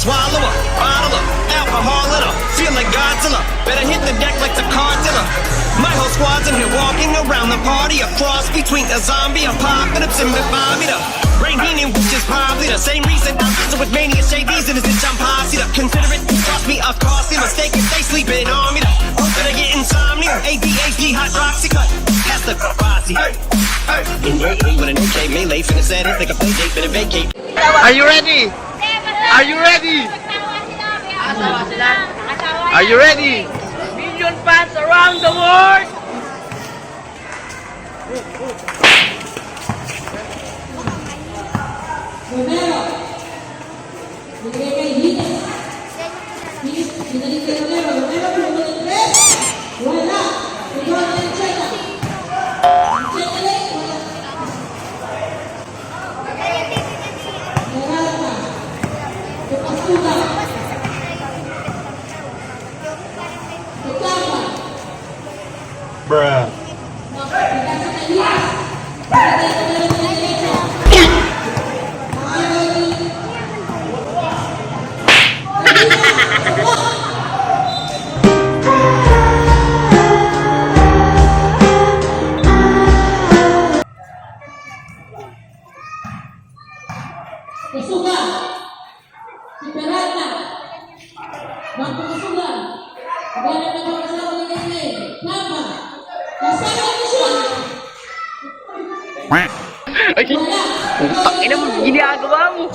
Swallow a bottle of alcohol in her, feel like Godzilla. Better hit the deck like the car dealer. My whole squad's in here walking around the party, a cross between a zombie apocalypse and Bobby. Brain meaning, which is probably the same reason I'm messing with mania shades and is this I'm posse. Consider it cost me a costly mistake if they sleeping on me. Better get insomnia, ADHD, hydroxy cut. That's the bossy. With an AK melee, finna set it like a play date, finna vacate. Are you ready? Are you ready? Are you ready? Million fans around the world! Bruh. Kesuga, Siberata, Bangku Kesuga, Negara Negara Kesalahan Negara Nama, Kesalahan Kesuga. Putang ina mo, ginagawa mo!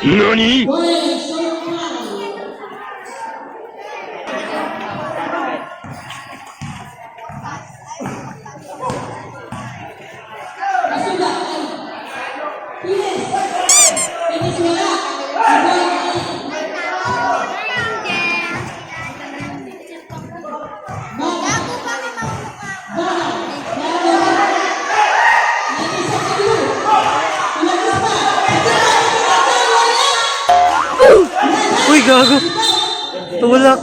Nani? Uy, gago. Tulak.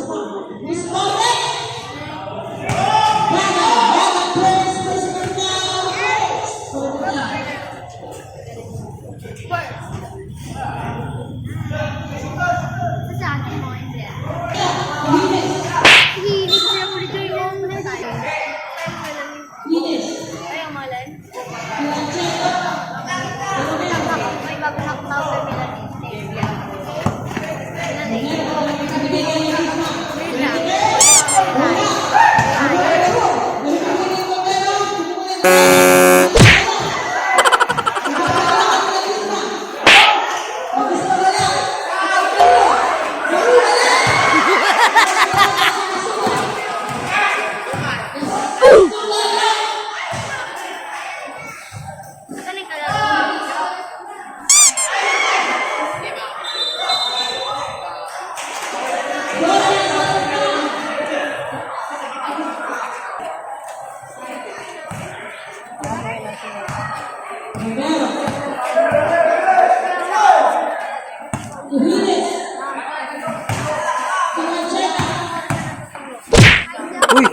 Uy,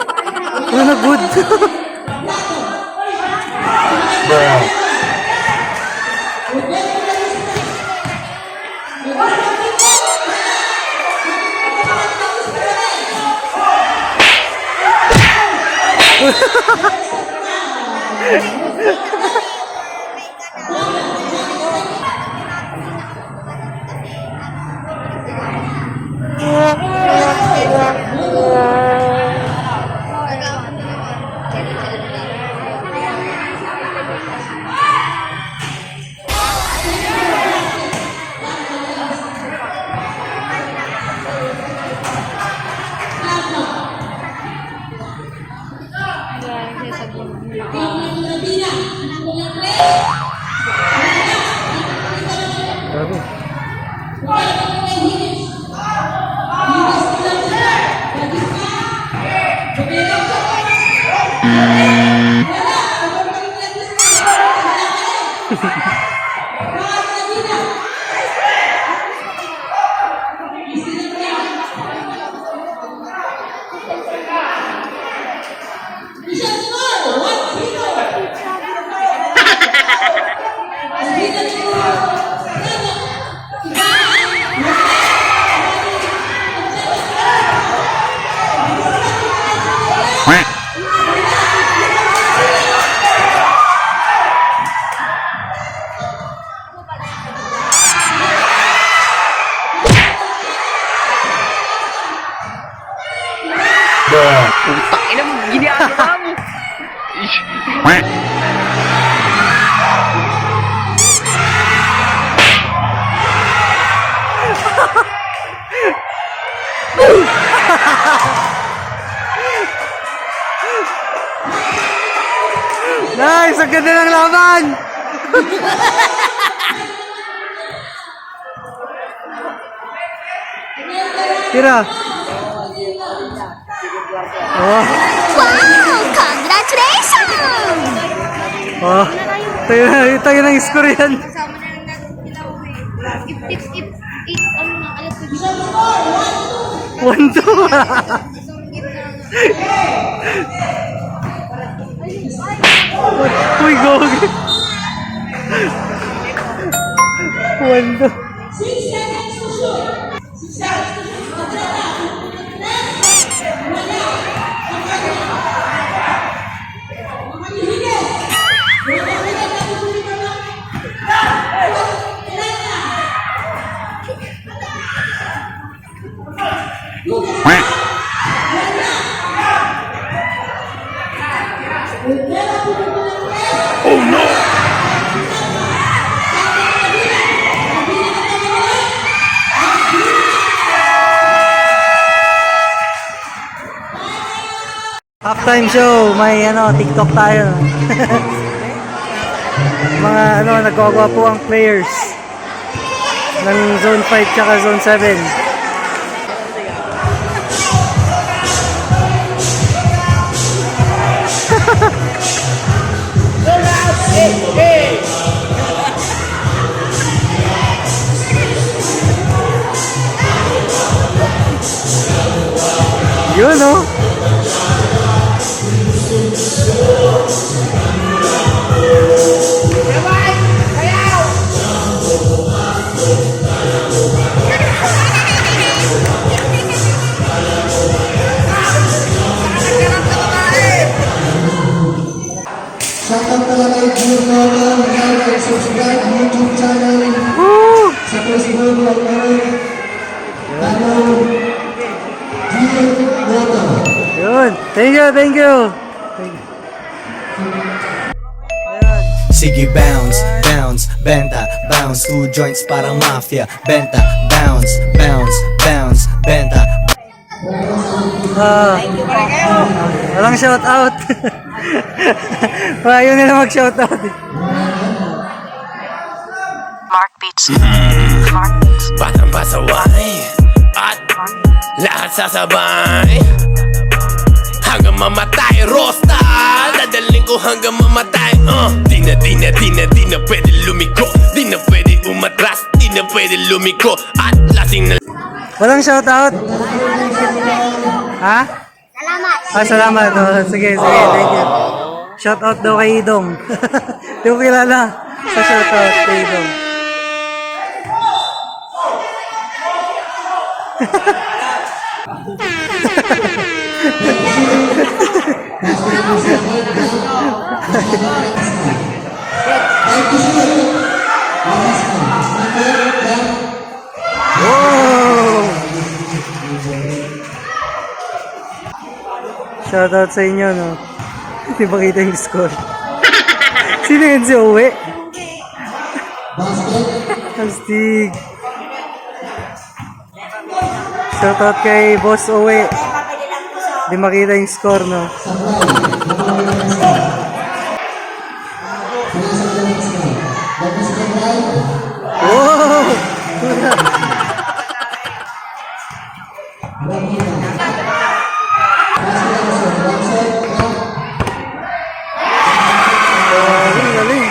wala good. Bruh. Yang Putang ina mo, ginagawa mo. Nice! Ang ganda ng laban! Tira! Oh! Wow! Congratulations! Oh! Tayo ng score yan! Kasama na lang natin sila uwi. Ano na, alas ko dito. 1-2! Uy, gogi! 1-2! 6 seconds to shoot. 6 seconds to shoot. Oh no! Halftime show, may TikTok tayo. Mga nagwagwa po ang players ng Zone 5 tsaka Zone 7. Yun Shoutout talaga kay Bruno ng subscribe YouTube channel sa Facebook ng Yun. Thank you. Sige bounce, bounce, benta, bounce 2 joints parang mafia, benta, bounce, bounce, bounce, benta. Walang shout out. Ayaw nila mag shout out. Mark Beats. Mark Beats. Batang pasaway at lahat sasabay hanggang mamatay, Rosta. Dadaling ko hanggang mamatay. Di na pwede lumiko. Di na pwede umatras. Di na pwede lumiko. At lasing na. Walang shout out. Ha? Salamat! Salamat. Sige, thank you. Shout out daw kay Idong. Di ko kilala sa shout out kay Idong. Shoutout sa inyo, no? Hindi ba kita yung score? Sino yun si Uwe? Astig. Shoutout kay Boss Uwe. Hindi makita yung score, no? Oh! Galing.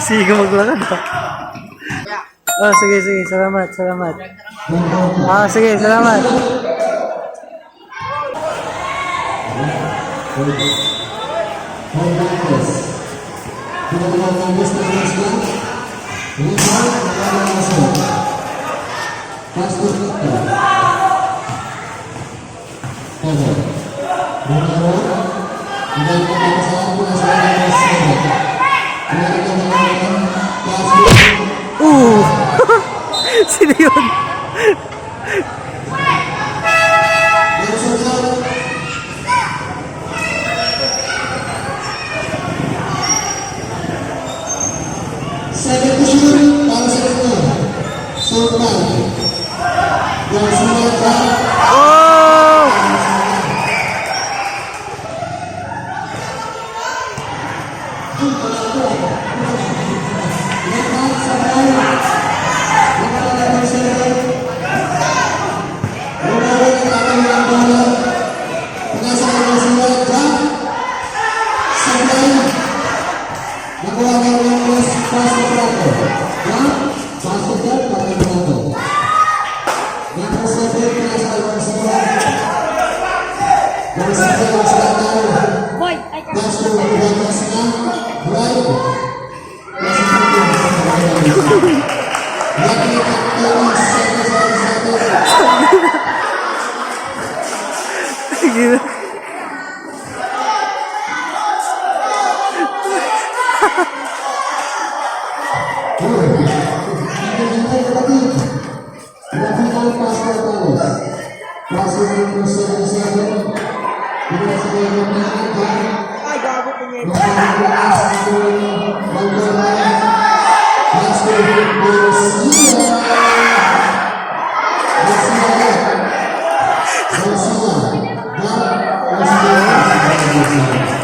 Sige, maglakad pa. Sige. Salamat. Sige, salamat. Sino yun? Second position para sa inyo. Short line. Yang sumunod ka. Oh! Boy, ay ka. Gila. Thank you.